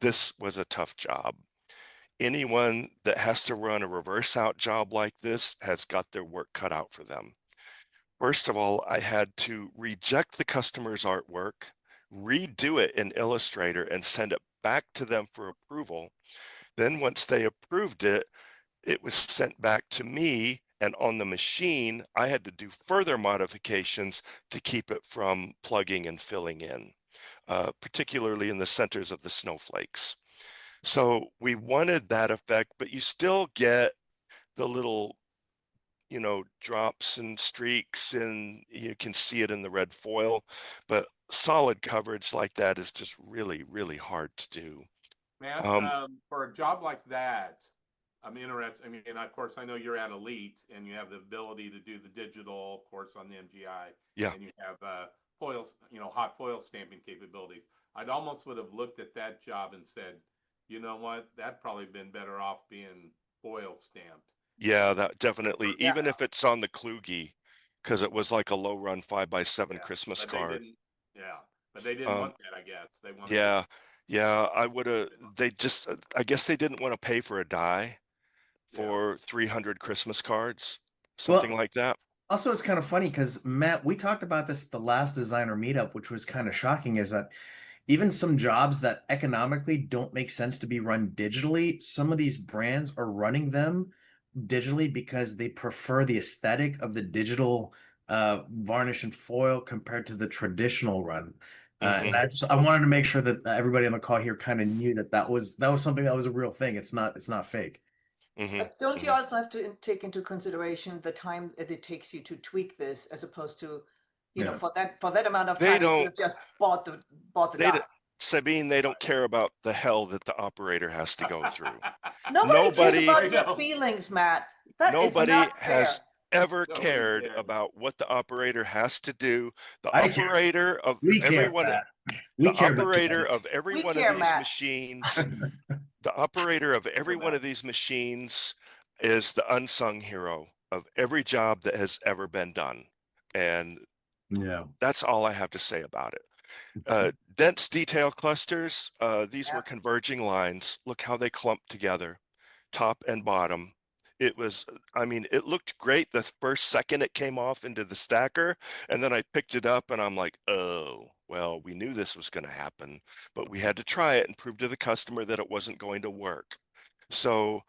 this was a tough job. Anyone that has to run a reverse out job like this has got their work cut out for them. First of all, I had to reject the customer's artwork, redo it in Illustrator, and send it back to them for approval. Then once they approved it, it was sent back to me, and on the machine, I had to do further modifications to keep it from plugging and filling in, particularly in the centers of the snowflakes. So we wanted that effect, but you still get the little, you know, drops and streaks, and you can see it in the red foil, but solid coverage like that is just really, really hard to do. Matt, for a job like that, I'm interested. I mean, of course, I know you're at Elite and you have the ability to do the digital, of course, on the MGI. Yeah. And you have foils, you know, hot foil stamping capabilities. I'd almost would have looked at that job and said, you know what, that'd probably been better off being foil stamped. Yeah, that definitely, even if it's on the Kluge, because it was like a low run 5x7 Christmas but they card. didn't, Yeah, but they didn't want that, I guess. They wanted. Yeah, yeah, I would have, they just, I guess they didn't want to pay for a die for 300 Christmas cards, something Well, like that. also, it's kind of funny because Matt, we talked about this at the last designer meetup, which was kind of shocking, is that even some jobs that economically don't make sense to be run digitally, some of these brands are running them digitally because they prefer the aesthetic of the digital varnish and foil compared to the traditional run. And I wanted to make sure that everybody on the call here kind of knew that that was something that was a real thing. It's not fake. But don't you also have to take into consideration the time that it takes you to tweak this, as opposed to, you know, Yeah. for that amount of They time, you could don't, have just bought the they, die. Sabine, they don't care about the hell that the operator has to go through. Nobody cares Nobody, about your feelings, Matt. That is nobody not has fair. ever Nobody cared cares. about what the operator has to do. The I care. operator of We every care, one, Matt. We the care about operator of every We one of care, these Matt. machines, the operator of every one of these machines is the unsung hero of every job that has ever been done. And Yeah. that's all I have to say about it. Dense detail clusters, these were converging lines. Look how they clumped together, top and bottom. It was, I mean, it looked great the first second it came off into the stacker, and then I picked it up and I'm like, oh, well, we knew this was going to happen, but we had to try it and prove to the customer that it wasn't going to work. So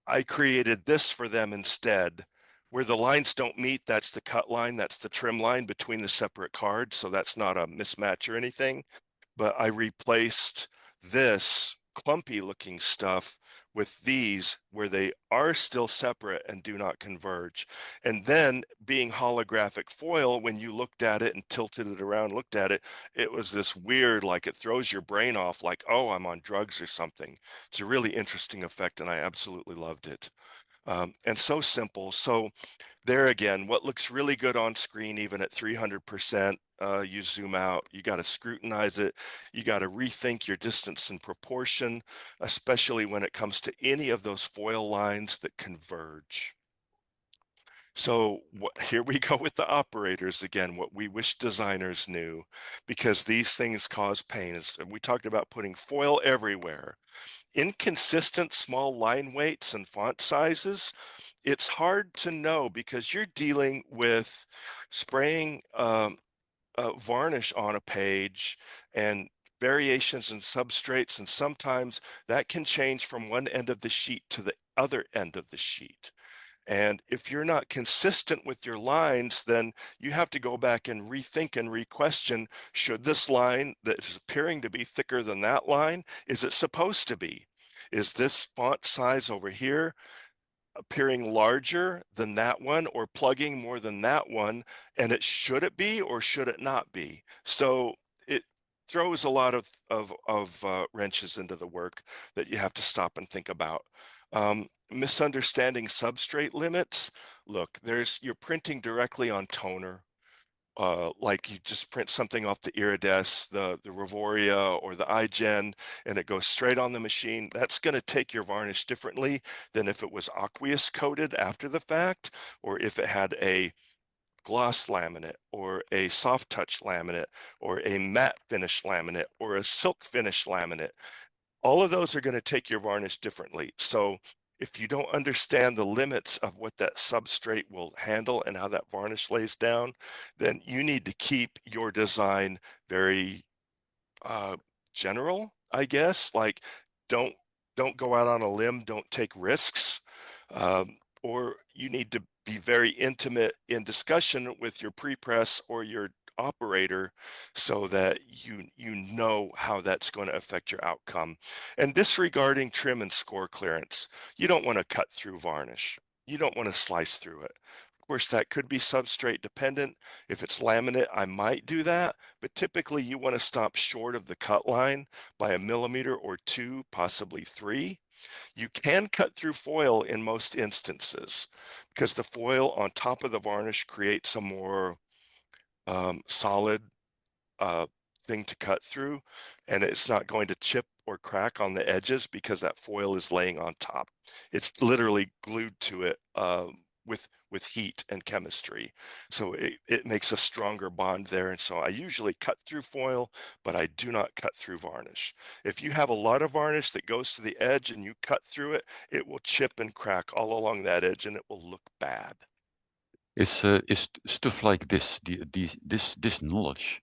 I created this for them instead. Where the lines don't meet, that's the cut line, that's the trim line between the separate cards, so that's not a mismatch or anything. But I replaced this clumpy looking stuff with these where they are still separate and do not converge. And then being holographic foil, when you looked at it and tilted it around, looked at it, it was this weird, like it throws your brain off like, oh, I'm on drugs or something. It's a really interesting effect and I absolutely loved it. And so simple. So there again, what looks really good on screen, even at 300%, you zoom out, you got to scrutinize it. You got to rethink your distance and proportion, especially when it comes to any of those foil lines that converge. So here we go with the operators again, what we wish designers knew, because these things cause pain. As we talked about putting foil everywhere. Inconsistent small line weights and font sizes, it's hard to know because you're dealing with spraying varnish on a page and variations in substrates, and sometimes that can change from one end of the sheet to the other end of the sheet. And if you're not consistent with your lines, then you have to go back and rethink and re-question, should this line that is appearing to be thicker than that line, is it supposed to be? Is this font size over here appearing larger than that one or plugging more than that one? And should it be or should it not be? So it throws a lot of wrenches into the work that you have to stop and think about. Misunderstanding substrate limits. Look, you're printing directly on toner. Like you just print something off the Irides, the Revoria or the iGen, and it goes straight on the machine. That's going to take your varnish differently than if it was aqueous coated after the fact, or if it had a gloss laminate or a soft touch laminate or a matte finish laminate or a silk finish laminate. All of those are going to take your varnish differently. So if you don't understand the limits of what that substrate will handle and how that varnish lays down, then you need to keep your design very general, I guess. Like don't go out on a limb, don't take risks, or you need to be very intimate in discussion with your pre-press or your operator so that you know how that's going to affect your outcome. And disregarding trim and score clearance, you don't want to cut through varnish. You don't want to slice through it. Of course, that could be substrate dependent. If it's laminate, I might do that, but typically you want to stop short of the cut line by a millimeter or two, possibly 3. You can cut through foil in most instances because the foil on top of the varnish creates a more solid thing to cut through, and it's not going to chip or crack on the edges because that foil is laying on top. It's literally glued to it with heat and chemistry. So it makes a stronger bond there. And so I usually cut through foil, but I do not cut through varnish. If you have a lot of varnish that goes to the edge and you cut through it, it will chip and crack all along that edge and it will look bad. Is stuff like this, this knowledge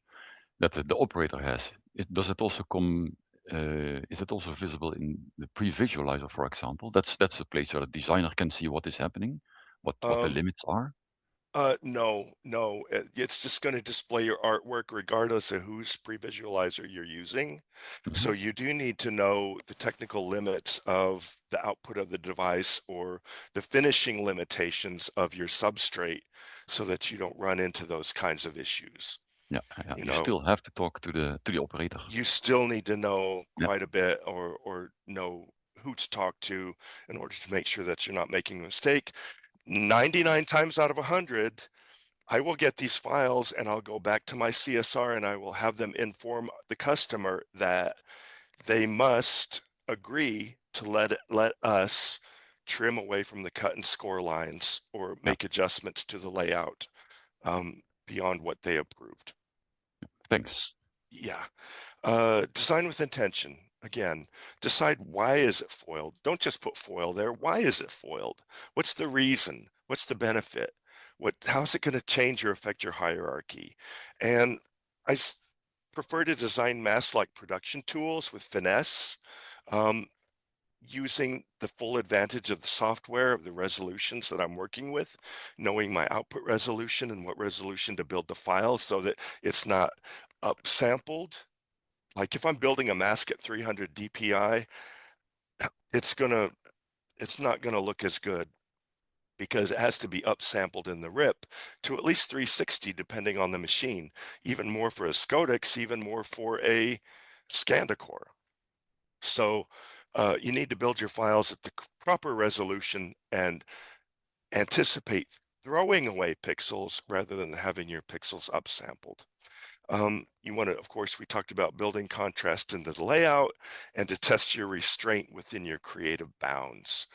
that the operator has, does it also come? Is it also visible in the pre-visualizer, for example? That's a place where a designer can see what is happening, what the limits are. No, it's just going to display your artwork regardless of whose pre-visualizer you're using. So you do need to know the technical limits of the output of the device or the finishing limitations of your substrate so that you don't run into those kinds of issues. Yeah, you still have to talk to the operator. You still need to know quite a bit or know who to talk to in order to make sure that you're not making a mistake. 99 times out of 100, I will get these files and I'll go back to my CSR and I will have them inform the customer that they must agree to let us trim away from the cut and score lines or make adjustments to the layout beyond what they approved. Thanks. Yeah. Design with intention. Again, decide why is it foiled. Don't just put foil there. Why is it foiled? What's the reason? What's the benefit? How's it going to change or affect your hierarchy? And I prefer to design mask-like production tools with finesse, using the full advantage of the software, of the resolutions that I'm working with, knowing my output resolution and what resolution to build the file so that it's not upsampled. Like if I'm building a mask at 300 DPI, it's not gonna look as good because it has to be upsampled in the RIP to at least 360 depending on the machine, even more for a Scodex, even more for a Scandicore. So you need to build your files at the proper resolution and anticipate throwing away pixels rather than having your pixels upsampled. You want to, of course, we talked about building contrast into the layout and to test your restraint within your creative bounds.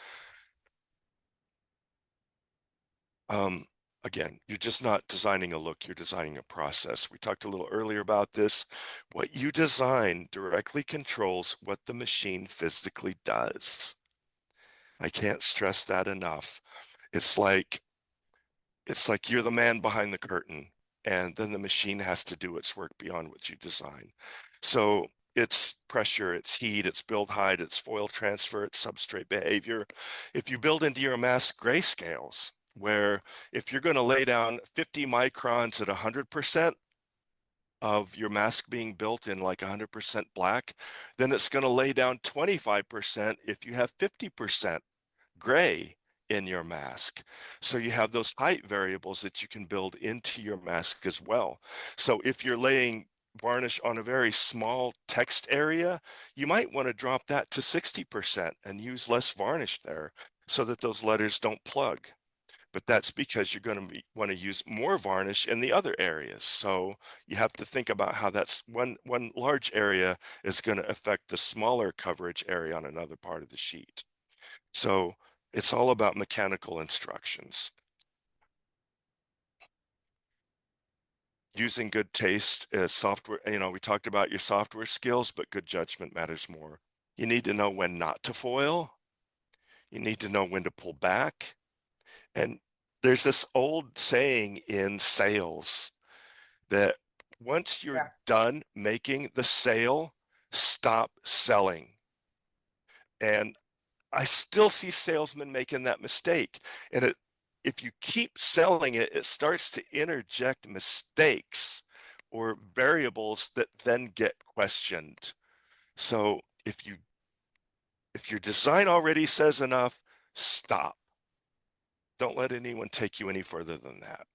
Again, you're just not designing a look, you're designing a process. We talked a little earlier about this. What you design directly controls what the machine physically does. I can't stress that enough. It's like you're the man behind the curtain, and then the machine has to do its work beyond what you design. So it's pressure, it's heat, it's build height, it's foil transfer, it's substrate behavior. If you build into your mask grayscales, where if you're going to lay down 50 microns at 100% of your mask being built in like 100% black, then it's going to lay down 25% if you have 50% gray in your mask. So you have those height variables that you can build into your mask as well. So if you're laying varnish on a very small text area, you might want to drop that to 60% and use less varnish there so that those letters don't plug. But that's because you're going to want to use more varnish in the other areas. So you have to think about how that's one large area is going to affect the smaller coverage area on another part of the sheet. So it's all about mechanical instructions. Using good taste, software, we talked about your software skills, but good judgment matters more. You need to know when not to foil. You need to know when to pull back. And there's this old saying in sales that once you're done making the sale, stop selling. And I still see salesmen making that mistake. And if you keep selling it, it starts to interject mistakes or variables that then get questioned. So if your design already says enough, stop. Don't let anyone take you any further than that.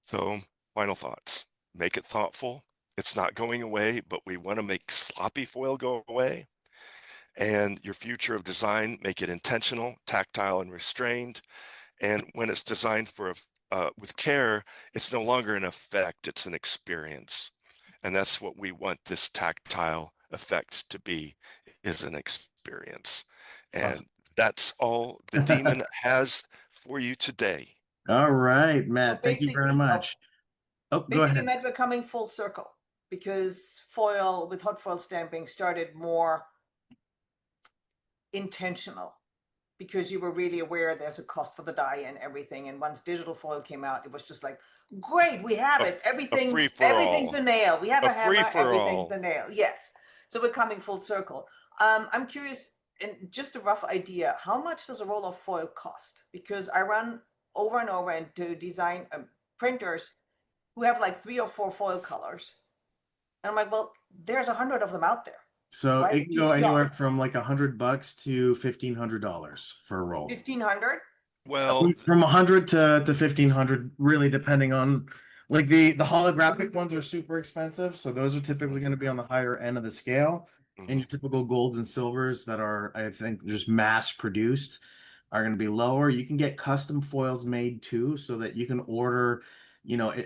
So final thoughts, make it thoughtful. It's not going away, but we want to make sloppy foil go away. And your future of design, make it intentional, tactile, and restrained. And when it's designed with care, it's no longer an effect, it's an experience. And that's what we want this tactile effect to be, is an experience. And That's all the demon has for you today. All right, Matt. Thank you very basically, much. Oh, go basically, ahead. Matt, we're coming full circle because foil with hot foil stamping started more intentional because you were really aware there's a cost for the die and everything. And once digital foil came out, it was just like, great, we have it. Everything's free-for-all. a nail. We have A a hammer. Everything's free-for-all. the nail. Yes. So we're coming full circle. I'm curious, and just a rough idea, how much does a roll of foil cost? Because I run over and over into design printers who have like 3 or 4 foil colors. And I'm like, well, there's 100 of them out there. So Why it would can you go stop? anywhere from like $100 to $1,500 for a roll. 1,500? Well, From 100 to 1,500, really depending on like the holographic ones are super expensive, so those are typically going to be on the higher end of the scale. And your typical golds and silvers that are, I think, just mass produced are going to be lower. You can get custom foils made too, so that you can order,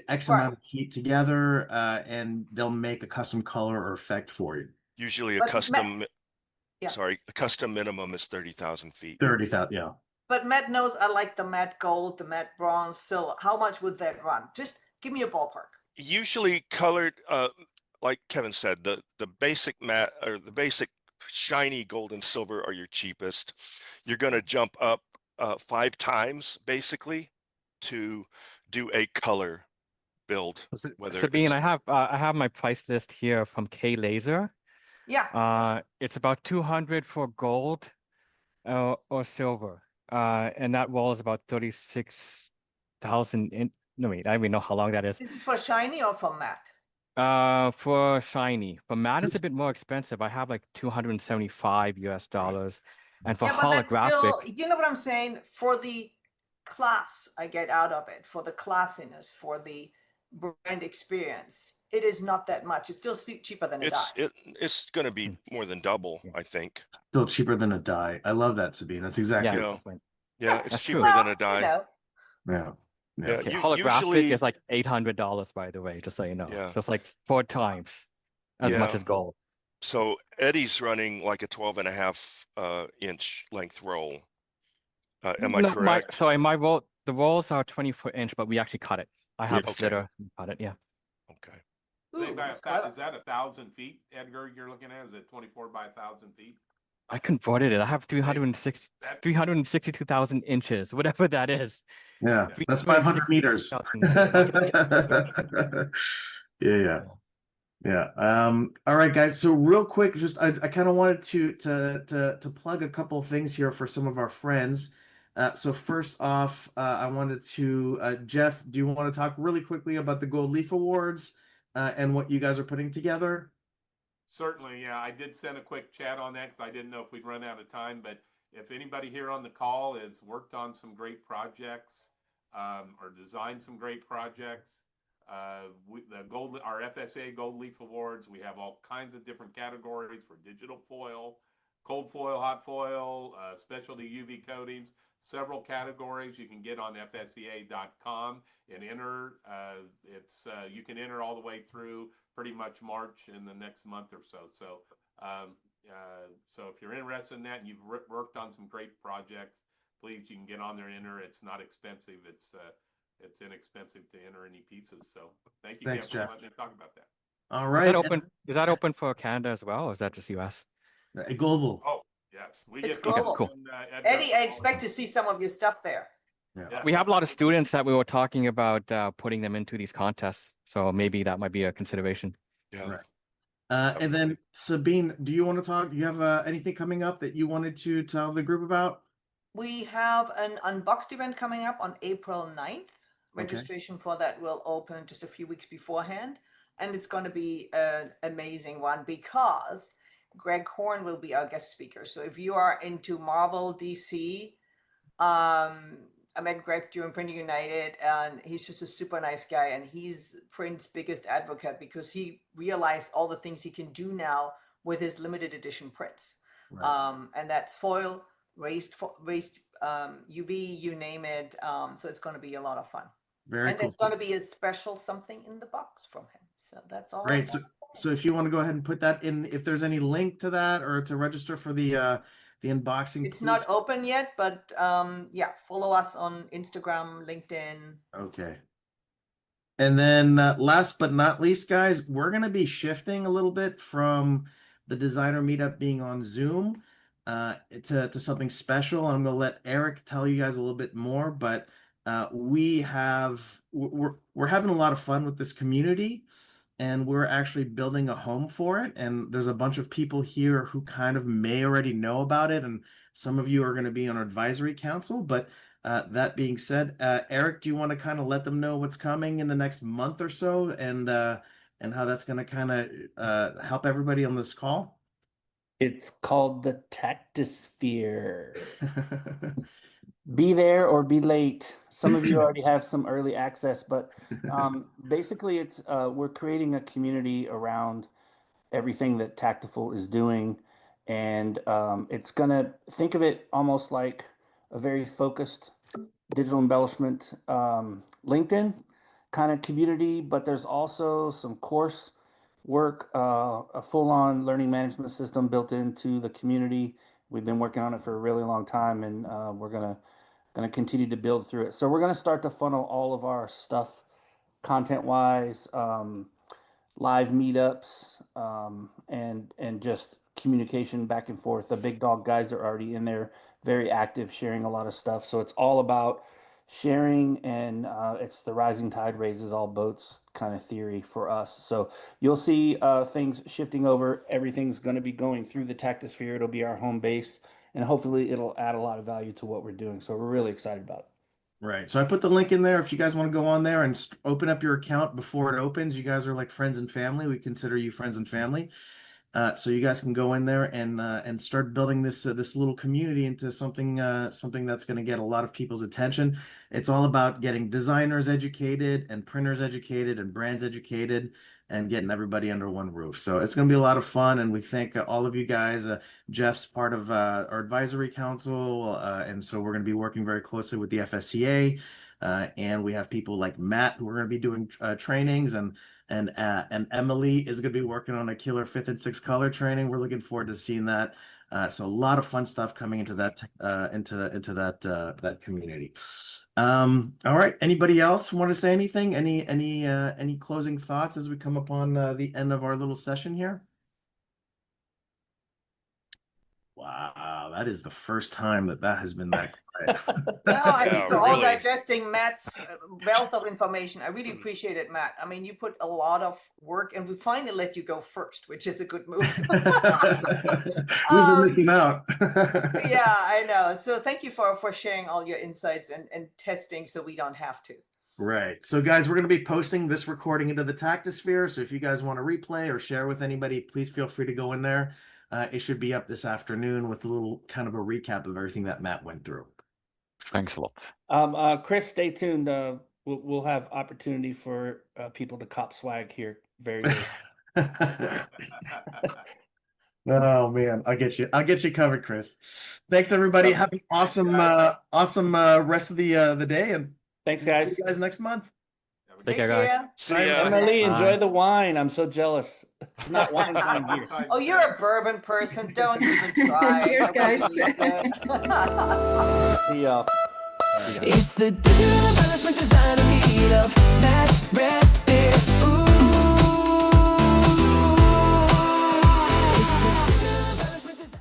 X amount of heat together, and they'll make a custom color or effect for you. usually a But custom, yeah. sorry, the custom minimum is 30,000 feet. 30,000, yeah. But matte knows I like the matte gold, the matte bronze, silver. How much would that run? Just give me a ballpark. Usually colored, like Kevin said, the basic matte or the basic shiny gold and silver are your cheapest. You're going to jump up 5 times basically to do a color build. Whether Sabine, it's, I have my price list here from K Laser. Yeah. It's about 200 for gold or silver. And that wall is about 36,000 in. No, wait, I don't even know how long that is. This is for shiny or for matte? For shiny. For matte, it's a bit more expensive. I have like $275 US. And for Yeah, but that's holographic, still, you know what I'm saying? For the class I get out of it, for the classiness, for the brand experience, it is not that much. It's still cheaper than a die. it's going to be more than double, I think. Still cheaper than a die. I love that, Sabine. That's exactly yeah, it. that's right. Yeah, it's That's cheaper true. than a die. Yeah. Yeah, Okay, holographic usually, is like $800, by the way, just so you know. Yeah. So it's like 4 times as much Yeah. as gold. So Eddie's running like a 12.5 inch length roll. Am I No, correct? sorry, the rolls are 24-inch, but we actually cut it. I have a Okay. slitter and cut it, yeah. Okay. Ooh, Is that 1,000 feet, Edgar, you're looking at? Is it 24 by 1,000 feet? I converted it. I have 362,000 inches, whatever that is. Yeah, that's 500 meters. 360,000. Yeah. All right, guys. So real quick, just I kind of wanted to plug a couple of things here for some of our friends. So first off, I wanted to Jeff, do you want to talk really quickly about the Gold Leaf Awards and what you guys are putting together? Certainly, yeah. I did send a quick chat on that because I didn't know if we'd run out of time. But if anybody here on the call has worked on some great projects or designed some great projects, our FSA Gold Leaf Awards, we have all kinds of different categories for digital foil, cold foil, hot foil, specialty UV coatings, several categories you can get on fsea.com and enter. You can enter all the way through pretty much March in the next month or so. So if you're interested in that and you've worked on some great projects, please, you can get on there and enter. It's not expensive. It's inexpensive to enter any pieces. So thank you, Thanks, Jeff, Jeff. for letting me talk about that. All right. Is that open for Canada as well, or is that just US? Global. Oh, yes. It's global. Cool. Eddie, I expect to see some of your stuff there. Yeah. We have a lot of students that we were talking about putting them into these contests, so maybe that might be a consideration. Yeah. Right. And then Sabine, do you want to talk? Do you have anything coming up that you wanted to tell the group about? We have an unboxed event coming up on April 9th. Registration for that will open just a few weeks beforehand. And it's going to be an amazing one because Greg Horn will be our guest speaker. So if you are into Marvel, DC, I met Greg during Printing United, and he's just a super nice guy. And he's print's biggest advocate because he realized all the things he can do now with his limited edition prints. Right. And that's foil, raised UV, you name it. So it's going to be a lot of fun. Very and cool. there's going to be a special something in the box from him. So that's all. Great. So if you want to go ahead and put that in, if there's any link to that or to register for the the unboxing. It's please? not open yet, but yeah, follow us on Instagram, LinkedIn. Okay. And then last but not least, guys, we're going to be shifting a little bit from the designer meetup being on Zoom to something special. I'm going to let Eric tell you guys a little bit more, but we're having a lot of fun with this community, and we're actually building a home for it. And there's a bunch of people here who kind of may already know about it, and some of you are going to be on our advisory council. But that being said, Eric, do you want to kind of let them know what's coming in the next month or so, and how that's going to kind of help everybody on this call? It's called the Taktisphere. Be there or be late. Some of you already have some early access, but basically it's we're creating a community around everything that Taktiful is doing, and it's gonna, think of it almost like a very focused digital embellishment LinkedIn kind of community, but there's also some course work, a full-on learning management system built into the community. We've been working on it for a really long time, and we're gonna continue to build through it. So we're gonna start to funnel all of our stuff content-wise, live meetups, and just communication back and forth. The big dog guys are already in there, very active, sharing a lot of stuff. So it's all about sharing, and it's the rising tide raises all boats kind of theory for us. So you'll see things shifting over. Everything's going to be going through the Taktisphere. It'll be our home base, and hopefully it'll add a lot of value to what we're doing. So we're really excited about it. Right. So I put the link in there if you guys want to go on there and open up your account before it opens. You guys are like friends and family. We consider you friends and family. So you guys can go in there and start building this little community into something that's going to get a lot of people's attention. It's all about getting designers educated and printers educated and brands educated and getting everybody under one roof. So it's going to be a lot of fun, and we thank all of you guys. Jeff's part of our advisory council, and so we're going to be working very closely with the FSCA, and we have people like Matt who are going to be doing trainings, and Emily is going to be working on a killer 5th and 6th color training. We're looking forward to seeing that. So a lot of fun stuff coming into that that community. All right. Anybody else want to say anything? Any closing thoughts as we come upon the end of our little session here? Wow, that is the first time that has been that quiet. No, I think we're all really. digesting Matt's wealth of information. I really appreciate it, Matt. I mean, you put a lot of work, and we finally let you go first, which is a good move. We've been missing out. Yeah, I know. So thank you for sharing all your insights and testing so we don't have to. Right. So guys, we're going to be posting this recording into the Taktisphere. So if you guys want to replay or share with anybody, please feel free to go in there. It should be up this afternoon with a little kind of a recap of everything that Matt went through. Thanks a lot. Chris, stay tuned. We'll have opportunity for people to cop swag here very soon. Oh man, I'll get you covered, Chris. Thanks everybody. Have an awesome rest of the day, and thanks guys. see you guys next month. Take care, guys. See Bye, ya. Emily, enjoy Bye. the wine. I'm so jealous. It's not wine time here. Oh, you're a bourbon person. Don't even try. Cheers, I wouldn't guys. use it. See y'all. It's the digital embellishment designer meetup. Matt Redbear.